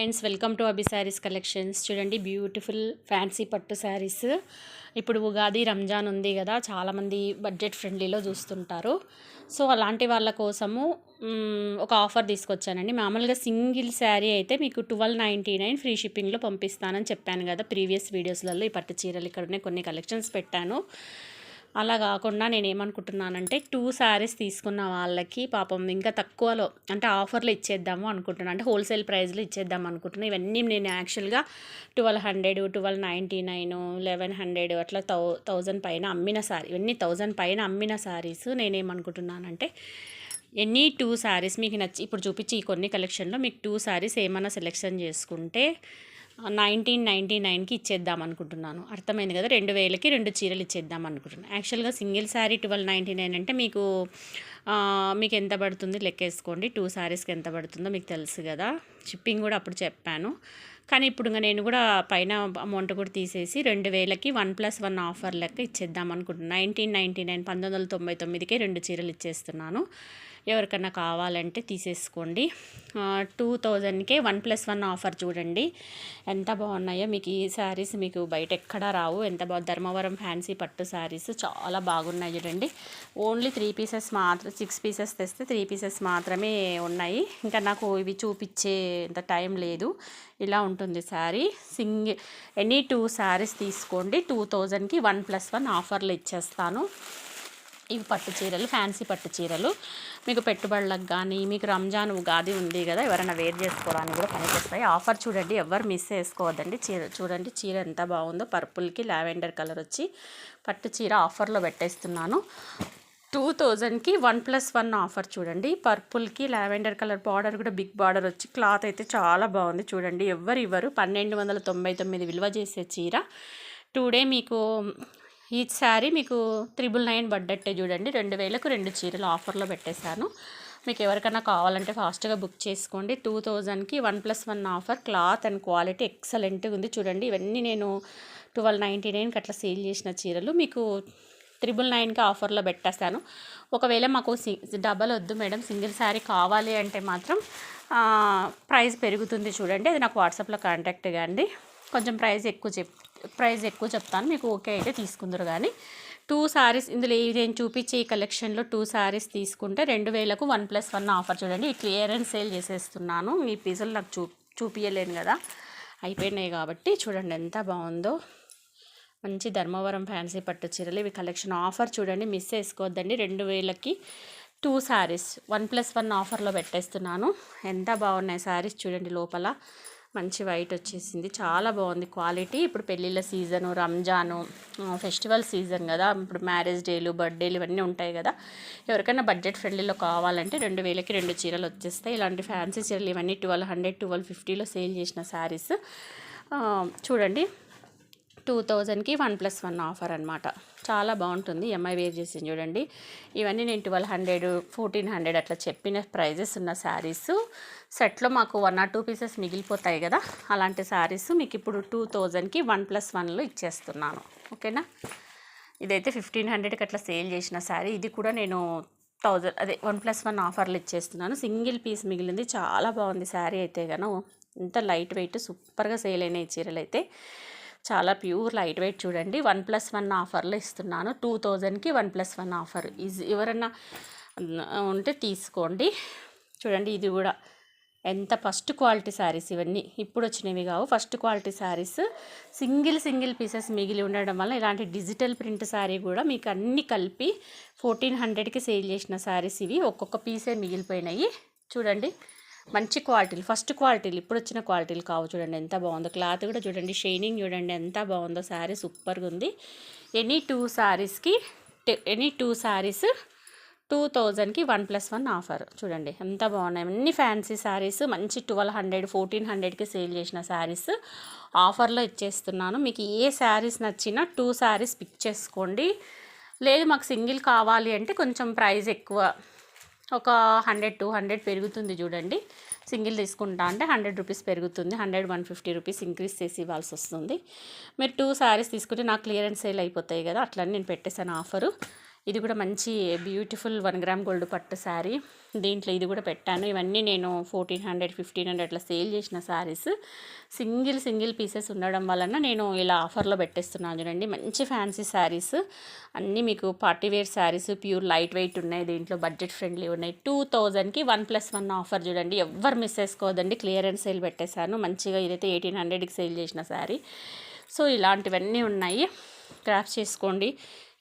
Friends, welcome to Abhi saris collections. చూడండి, beautiful fancy పట్టు శారీస్. ఇప్పుడు ఉగాది రంజాన్ ఉంది కదా, చాలామంది బడ్జెట్ ఫ్రెండ్లీలో చూస్తుంటారు. సో అలాంటి వాళ్ళ కోసము ఒక ఆఫర్ తీసుకొచ్చానండి. మామూలుగా సింగిల్ శారీ అయితే మీకు 1299 ఫ్రీ షిప్పింగ్లో పంపిస్తానని చెప్పాను కదా ప్రీవియస్ వీడియోస్లలో. ఈ పట్టు చీరలు ఇక్కడనే కొన్ని కలెక్షన్స్ పెట్టాను. అలా కాకుండా నేను ఏమనుకుంటున్నానంటే 2 శారీస్ తీసుకున్న వాళ్ళకి పాపం ఇంకా తక్కువలో అంటే ఆఫర్లో ఇచ్చేద్దాము అనుకుంటున్నాను. అంటే హోల్సేల్ ప్రైస్లో ఇచ్చేద్దాం అనుకుంటున్నాను. ఇవన్నీ నేను యాక్చువల్గా 1200, 1299, 1100 అట్లా 1000 పైన అమ్మిన శారీ, ఇవన్నీ 1000 పైన అమ్మిన శారీస్. నేనేమనుకుంటున్నానంటే ఎనీ 2 శారీస్ మీకు నచ్చి ఇప్పుడు చూపించి ఈ కొన్ని కలెక్షన్లో మీకు 2 శారీస్ ఏమైనా సెలెక్షన్ చేసుకుంటే 1999కి ఇచ్చేద్దాం అనుకుంటున్నాను. అర్థమైంది కదా, 2000కి 2 చీరలు ఇచ్చేద్దాం అనుకుంటున్నాను. యాక్చువల్గా సింగిల్ శారీ 1299 అంటే మీకు ఎంత పడుతుంది లెక్కేసుకోండి. 2 శారీస్కి ఎంత పడుతుందో మీకు తెలుసు కదా. షిప్పింగ్ కూడా అప్పుడు చెప్పాను. కానీ ఇప్పుడు నేను కూడా పైన అమౌంట్ కూడా తీసేసి 2000కి 1+1 ఆఫర్ లెక్క ఇచ్చేద్దాం అనుకుంటున్నాను. 1999 1999కే 2 చీరలు ఇచ్చేస్తున్నాను. ఎవరికన్నా కావాలంటే తీసేసుకోండి. 2000కే 1+1 ఆఫర్. చూడండి ఎంత బాగున్నాయో. మీకు ఈ శారీస్ మీకు బయట ఎక్కడా రావు. ఎంత బాగా ధర్మవరం ఫ్యాన్సీ పట్టు శారీస్ చాలా బాగున్నాయి. చూడండి, ఓన్లీ 3 పీసెస్ మాత్రం, 6 పీసెస్ తెస్తే 3 పీసెస్ మాత్రమే ఉన్నాయి. ఇంకా నాకు ఇవి చూపించేంత టైం లేదు. ఇలా ఉంటుంది శారీ. ఎనీ 2 శారీస్ తీసుకోండి. 2000కి 1+1 ఆఫర్లు ఇచ్చేస్తాను. ఇవి పట్టు చీరలు, ఫ్యాన్సీ పట్టు చీరలు. మీకు పెట్టుబడులకు కానీ, మీకు రంజాన్ ఉగాది ఉంది కదా, ఎవరైనా వేర్ చేసుకోవడానికి కూడా పనిచేస్తాయి. ఆఫర్ చూడండి, ఎవరు మిస్ చేసుకోవద్దండి. చీర చూడండి, చీర ఎంత బాగుందో. పర్పుల్కి లావెండర్ కలర్ వచ్చి పట్టు చీర ఆఫర్లో పెట్టేస్తున్నాను. 2000కి 1+1 ఆఫర్. చూడండి, పర్పుల్కి లావెండర్ కలర్ బార్డర్ కూడా బిగ్ బార్డర్ వచ్చి క్లాత్ అయితే చాలా బాగుంది. చూడండి, ఎవరు 1299 విలువ చేసే చీర టుడే మీకు ఈ శారీ మీకు 999 పడ్డట్టే. చూడండి, 2000కు 2 చీరలు ఆఫర్లో పెట్టేశాను. మీకు ఎవరికైనా కావాలంటే ఫాస్ట్గా బుక్ చేసుకోండి. 2000కి 1+1 ఆఫర్. క్లాత్ అండ్ క్వాలిటీ ఎక్సలెంట్గా ఉంది. చూడండి, ఇవన్నీ నేను 1299కి అట్లా సేల్ చేసిన చీరలు మీకు 999కి ఆఫర్లో పెట్టేస్తాను. ఒకవేళ మాకు డబల్ వద్దు మేడం, సింగిల్ శారీ కావాలి అంటే మాత్రం ప్రైస్ పెరుగుతుంది. చూడండి, అది నాకు వాట్సాప్లో కాంటాక్ట్ కాండి. కొంచెం ప్రైస్ ఎక్కువ చెప్తాను. మీకు ఓకే అయితే తీసుకుందరు. కానీ 2 శారీస్ ఇందులో నేను చూపించే ఈ కలెక్షన్లో 2 శారీస్ తీసుకుంటే 2000కు 1+1 ఆఫర్. చూడండి, ఈ క్లియరెన్స్ సేల్ చేసేస్తున్నాను. ఈ పీసులు నాకు చూపించలేను కదా, అయిపోయినాయి కాబట్టి. చూడండి ఎంత బాగుందో. మంచి ధర్మవరం ఫ్యాన్సీ పట్టు చీరలు ఇవి కలెక్షన్. ఆఫర్ చూడండి, మిస్ చేసుకోవద్దండి. 2000కి 2 శారీస్ 1+1 ఆఫర్లో పెట్టేస్తున్నాను. ఎంత బాగున్నాయి శారీస్. చూడండి, లోపల మంచి వైట్ వచ్చేసింది, చాలా బాగుంది క్వాలిటీ. ఇప్పుడు పెళ్ళిళ్ళ సీజను, రంజాను, ఫెస్టివల్ సీజన్ కదా, ఇప్పుడు మ్యారేజ్ డేలు, బర్త్డేలు ఇవన్నీ ఉంటాయి కదా. ఎవరికైనా బడ్జెట్ ఫ్రెండ్లీలో కావాలంటే 2000కి 2 చీరలు వచ్చేస్తాయి. ఇలాంటి ఫ్యాన్సీ చీరలు ఇవన్నీ 1200, 1250లో సేల్ చేసిన శారీస్. చూడండి, 2000కి 1+1 ఆఫర్ అనమాట. చాలా బాగుంటుంది. ఎంఐ వేర్ చేసింది. చూడండి, ఇవన్నీ నేను 1200, 1400 అట్లా చెప్పిన ప్రైజెస్ ఉన్న శారీస్. సెట్లో మాకు 1 or 2 పీసెస్ మిగిలిపోతాయి కదా, అలాంటి శారీస్ మీకు ఇప్పుడు 2000కి 1+1లో ఇచ్చేస్తున్నాను. ఓకేనా. ఇదైతే 1500కి అట్లా సేల్ చేసిన శారీ. ఇది కూడా నేను 1+1 ఆఫర్లు ఇచ్చేస్తున్నాను. సింగిల్ పీస్ మిగిలింది. చాలా బాగుంది శారీ అయితే కను. ఇంత లైట్ వెయిట్ సూపర్గా సేల్ అయినాయి చీరలు అయితే. చాలా ప్యూర్ లైట్ వెయిట్. చూడండి, 1+1 ఆఫర్లో ఇస్తున్నాను. 2000కి 1+1 ఆఫర్. ఎవరన్నా ఉంటే తీసుకోండి. చూడండి, ఇది కూడా ఎంత ఫస్ట్ క్వాలిటీ శారీస్. ఇవన్నీ ఇప్పుడు వచ్చినవి కావు, first quality saris. Single pieces మిగిలి ఉండడం వల్ల ఇలాంటి డిజిటల్ ప్రింట్ శారీ కూడా మీకు అన్నీ కలిపి 1400కి సేల్ చేసిన శారీస్ ఇవి. ఒక్కొక్క పీసే మిగిలిపోయినాయి. చూడండి, మంచి క్వాలిటీలు, ఫస్ట్ క్వాలిటీలు, ఇప్పుడు వచ్చిన క్వాలిటీలు కావు. చూడండి ఎంత బాగుందో. క్లాత్ కూడా చూడండి, షైనింగ్ చూడండి ఎంత బాగుందో. శారీ సూపర్గా ఉంది. ఎనీ 2 శారీస్ 2000కి 1+1 ఆఫర్. చూడండి ఎంత బాగున్నాయి. అన్ని ఫ్యాన్సీ శారీస్. మంచి 1200, 1400కి సేల్ చేసిన శారీస్ ఆఫర్లో ఇచ్చేస్తున్నాను. మీకు ఏ శారీస్ నచ్చినా 2 శారీస్ పిక్ చేసుకోండి. లేదు మాకు సింగిల్ కావాలి అంటే కొంచెం ప్రైస్ ఎక్కువ, ఒక 100, 200 పెరుగుతుంది. చూడండి, సింగిల్ తీసుకుంటా అంటే 100 రూపీస్ పెరుగుతుంది. 100, 150 రూపీస్ ఇంక్రీజ్ చేసి ఇవ్వాల్సి వస్తుంది. మీరు 2 శారీస్ తీసుకుంటే నాకు క్లియరెన్స్ సేల్ అయిపోతాయి కదా, అట్లని నేను పెట్టేశాను ఆఫరు. ఇది కూడా మంచి బ్యూటిఫుల్ 1 గ్రామ్ గోల్డ్ పట్టు శారీ. దీంట్లో ఇది కూడా పెట్టాను. ఇవన్నీ నేను 1400, 1500 అట్లా సేల్ చేసిన శారీస్. సింగిల్ పీసెస్ ఉండడం వలన నేను ఇలా ఆఫర్లో పెట్టేస్తున్నాను చూడండి. మంచి ఫ్యాన్సీ శారీస్ అన్నీ మీకు party wear saris, pure light weight ఉన్నాయి. దీంట్లో బడ్జెట్ ఫ్రెండ్లీ ఉన్నాయి. 2000కి 1+1 ఆఫర్ చూడండి. ఎవ్వరు మిస్ చేసుకోవద్దండి. క్లియరెన్స్ సేల్ పెట్టేశాను మంచిగా. ఇదైతే 1800కి సేల్ చేసిన శారీ. సో ఇలాంటివన్నీ ఉన్నాయి. క్రాఫ్ట్ చేసుకోండి.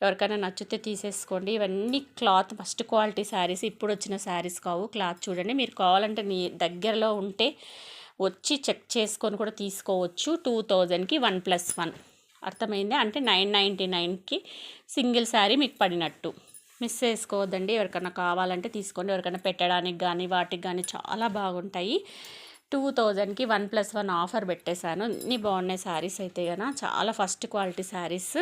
ఎవరికైనా నచ్చితే తీసేసుకోండి. ఇవన్నీ క్లాత్ ఫస్ట్ క్వాలిటీ శారీస్, ఇప్పుడు వచ్చిన శారీస్ కావు. క్లాత్ చూడండి. మీరు కావాలంటే నీ దగ్గరలో ఉంటే వచ్చి చెక్ చేసుకొని కూడా తీసుకోవచ్చు. 2000కి 1+1 అర్థమైంది. అంటే 999కి సింగిల్ శారీ మీకు పడినట్టు. మిస్ చేసుకోవద్దండి. ఎవరికైనా కావాలంటే తీసుకోండి. ఎవరికైనా పెట్టడానికి కానీ వాటికి కానీ చాలా బాగుంటాయి. 2000కి 1+1 ఆఫర్ పెట్టేశాను. అన్నీ బాగున్నాయి శారీస్ అయితే కనుక. చాలా ఫస్ట్ క్వాలిటీ శారీస్.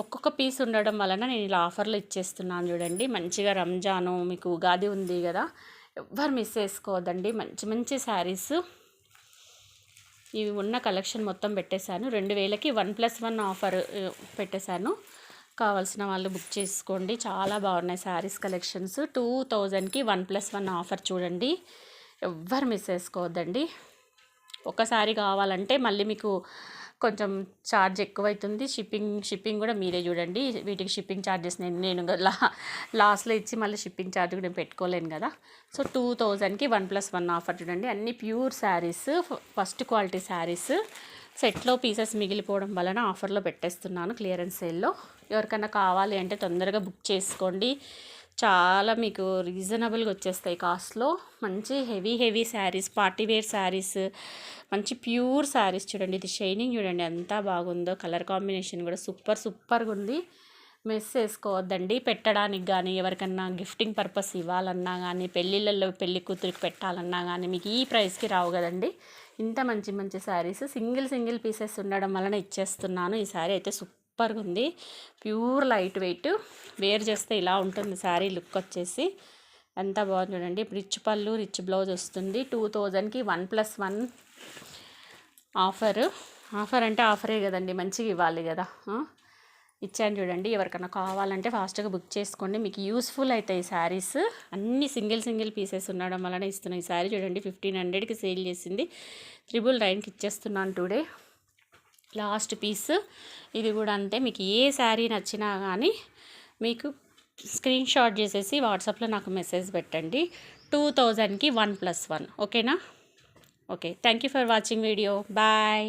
ఒక్కొక్క పీస్ ఉండడం వలన నేను ఇలా ఆఫర్లు ఇచ్చేస్తున్నాను చూడండి. మంచిగా రంజాను మీకు ఉగాది ఉంది కదా, ఎవ్వరు మిస్ చేసుకోవద్దండి. మంచి శారీస్ ఇవి ఉన్న కలెక్షన్ మొత్తం పెట్టేశాను. 2000కి 1+1 ఆఫర్ పెట్టేశాను. కావాల్సిన వాళ్ళు బుక్ చేసుకోండి. చాలా బాగున్నాయి శారీస్ కలెక్షన్స్. 2000కి 1+1 ఆఫర్ చూడండి. ఎవ్వరు మిస్ చేసుకోవద్దండి. ఒకసారి కావాలంటే మళ్ళీ మీకు కొంచెం ఛార్జ్ ఎక్కువైతుంది. షిప్పింగ్ కూడా మీరే చూడండి. వీటికి షిప్పింగ్ ఛార్జెస్ నేను లాస్ట్లో ఇచ్చి మళ్ళీ షిప్పింగ్ ఛార్జ్ కూడా నేను పెట్టుకోలేను కదా. సో 2000కి 1+1 ఆఫర్ చూడండి. అన్ని pure saris, first quality saris. సెట్లో పీసెస్ మిగిలిపోవడం వలన ఆఫర్లో పెట్టేస్తున్నాను క్లియరెన్స్ సేల్లో. ఎవరికైనా కావాలి అంటే తొందరగా బుక్ చేసుకోండి. చాలా మీకు రీజనబుల్గా వచ్చేస్తాయి కాస్ట్లో. మంచి heavy saris, party wear saris, మంచి ప్యూర్ శారీస్ చూడండి. ఇది షైనింగ్ చూడండి ఎంత బాగుందో. కలర్ కాంబినేషన్ కూడా సూపర్గా ఉంది. మిస్ చేసుకోవద్దండి. పెట్టడానికి కానీ ఎవరికన్నా గిఫ్టింగ్ పర్పస్ ఇవ్వాలన్నా కానీ, పెళ్ళిళ్ళల్లో పెళ్లి కూతురికి పెట్టాలన్నా కానీ మీకు ఈ ప్రైస్కి రావు కదండి. ఇంత మంచి శారీస్ సింగిల్ పీసెస్ ఉండడం వలన ఇచ్చేస్తున్నాను. ఈ శారీ అయితే సూపర్గా ఉంది. Pure light wait. వేర్ చేస్తే ఇలా ఉంటుంది శారీ లుక్ వచ్చేసి. ఎంత బాగుంది చూడండి. రిచ్ పళ్ళు, రిచ్ బ్లౌజ్ వస్తుంది. 2000కి 1+1 ఆఫర్ అంటే ఆఫరే కదండి, మంచిగా ఇవ్వాలి కదా. ఇచ్చాను చూడండి. ఎవరికైనా కావాలంటే ఫాస్ట్గా బుక్ చేసుకోండి. మీకు యూస్ఫుల్ అవుతాయి శారీస్. అన్ని సింగిల్ పీసెస్ ఉండడం వలన ఇస్తున్నాయి. ఈ శారీ చూడండి 1500కి సేల్ చేసింది. 999కి ఇచ్చేస్తున్నాను టుడే. లాస్ట్ పీస్ ఇది కూడా అంతే. మీకు ఏ శారీ నచ్చినా కానీ మీకు స్క్రీన్ షాట్ చేసేసి వాట్సాప్లో నాకు మెసేజ్ పెట్టండి. 2000కి 1+1 ఓకేనా. Okay, thank you for watching video. Bye.